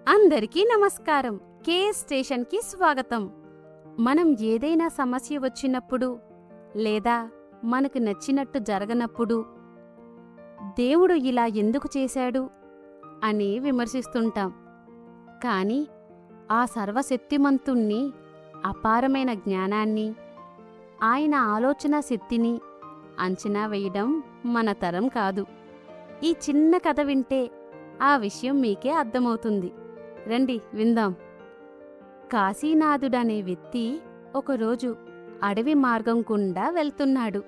అందరికీ నమస్కారం. కే స్టేషన్కి స్వాగతం. మనం ఏదైనా సమస్య వచ్చినప్పుడు లేదా మనకు నచ్చినట్టు జరగనప్పుడు దేవుడు ఇలా ఎందుకు చేశాడు అని విమర్శిస్తుంటాం. కాని ఆ సర్వశక్తిమంతుణ్ణి, అపారమైన జ్ఞానాన్ని, ఆయన ఆలోచనా శక్తిని అంచనా వేయడం మన తరం కాదు. ఈ చిన్న కథ వింటే ఆ విషయం మీకే అర్థమవుతుంది. రండి విందాం. కాశీనాథుడనే వ్యక్తి ఒకరోజు అడవి మార్గం గుండా వెళ్తున్నాడు.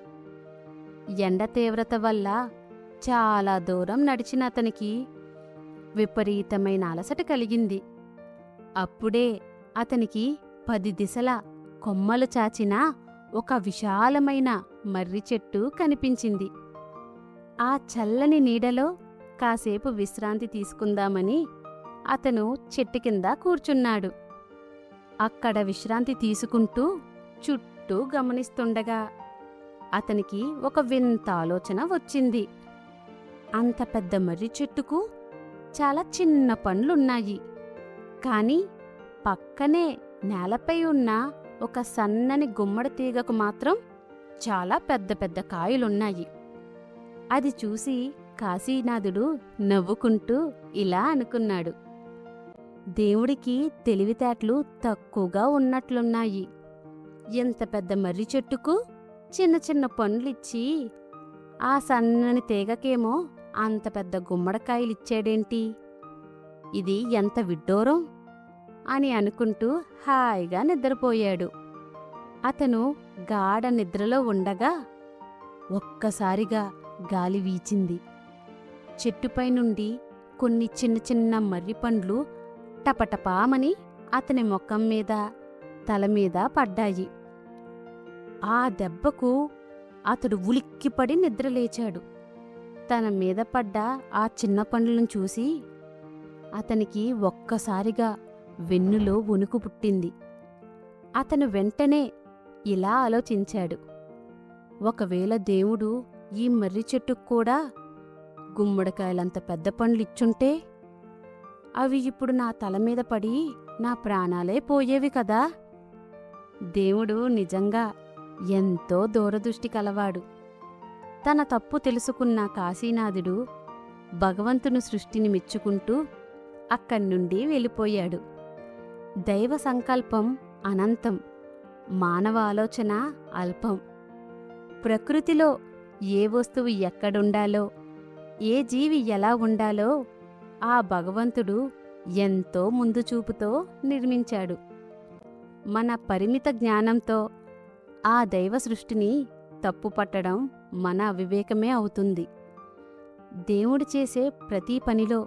ఎండ తీవ్రత వల్ల చాలా దూరం నడిచిన అతనికి విపరీతమైన అలసట కలిగింది. అప్పుడే అతనికి 10 దిశల కొమ్మలు చాచిన ఒక విశాలమైన మర్రి చెట్టు కనిపించింది. ఆ చల్లని నీడలో కాసేపు విశ్రాంతి తీసుకుందామని అతను చెట్టు కింద కూర్చున్నాడు. అక్కడ విశ్రాంతి తీసుకుంటూ చుట్టూ గమనిస్తుండగా అతనికి ఒక వింత ఆలోచన వచ్చింది. అంత పెద్ద మర్రి చెట్టుకు చాలా చిన్న పండ్లున్నాయి. కాని పక్కనే నేలపై ఉన్న ఒక సన్నని గుమ్మడి తీగకు మాత్రం చాలా పెద్ద పెద్ద కాయలున్నాయి. అది చూసి కాశీనాథుడు నవ్వుకుంటూ ఇలా అనుకున్నాడు, దేవుడికి తెలివితేటలు తక్కువగా ఉన్నట్లున్నాయి. ఎంత పెద్ద మర్రి చెట్టుకు చిన్న చిన్న పండ్లిచ్చి ఆ సన్నని తీగకేమో అంత పెద్ద గుమ్మడికాయలిచ్చాడేంటి? ఇది ఎంత విడ్డూరం అని అనుకుంటూ హాయిగా నిద్రపోయాడు. అతను గాఢ నిద్రలో ఉండగా ఒక్కసారిగా గాలి వీచింది. చెట్టుపై నుండి కొన్ని చిన్న చిన్న మర్రి పండ్లు టపటపామని అతని ముఖం మీద, తల మీద పడ్డాయి. ఆ దెబ్బకు అతడు ఉలిక్కిపడి నిద్రలేచాడు. తన మీద పడ్డ ఆ చిన్న పండ్లను చూసి అతనికి ఒక్కసారిగా వెన్నులో వణుకు పుట్టింది. అతను వెంటనే ఇలా ఆలోచించాడు, ఒకవేళ దేవుడు ఈ మర్రి చెట్టుకు కూడా గుమ్మడికాయలంత పెద్ద పండ్లిచ్చుంటే అవి ఇప్పుడు నా తల మీద పడి నా ప్రాణాలే పోయేవి కదా. దేవుడు నిజంగా ఎంతో దూరదృష్టి కలవాడు. తన తప్పు తెలుసుకున్న కాశీనాథుడు భగవంతుని సృష్టిని మెచ్చుకుంటూ అక్కడ్నుండి వెళ్ళిపోయాడు. దైవ సంకల్పం అనంతం, మానవ ఆలోచన అల్పం. ప్రకృతిలో ఏ వస్తువు ఎక్కడుండాలో, ఏ జీవి ఎలా ఉండాలో ఆ భగవంతుడు ఎంతో ముందు చూపుతో నిర్మించాడు. మన పరిమిత జ్ఞానంతో ఆ దైవ సృష్టిని తప్పుపట్టడం మన అవివేకమే అవుతుంది. దేవుడు చేసే ప్రతి పనిలో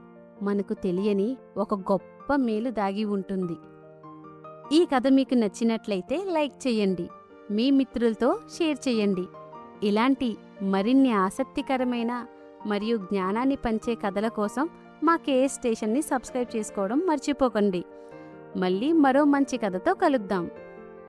మనకు తెలియని ఒక గొప్ప మేలు దాగి ఉంటుంది. ఈ కథ మీకు నచ్చినట్లయితే లైక్ చేయండి, మీ మిత్రులతో షేర్ చేయండి. ఇలాంటి మరిన్ని ఆసక్తికరమైన మరియు జ్ఞానాన్ని పంచే కథల కోసం మా కే స్టేషన్ని సబ్స్క్రైబ్ చేసుకోవడం మర్చిపోకండి. మళ్ళీ మరో మంచి కథతో కలుద్దాం.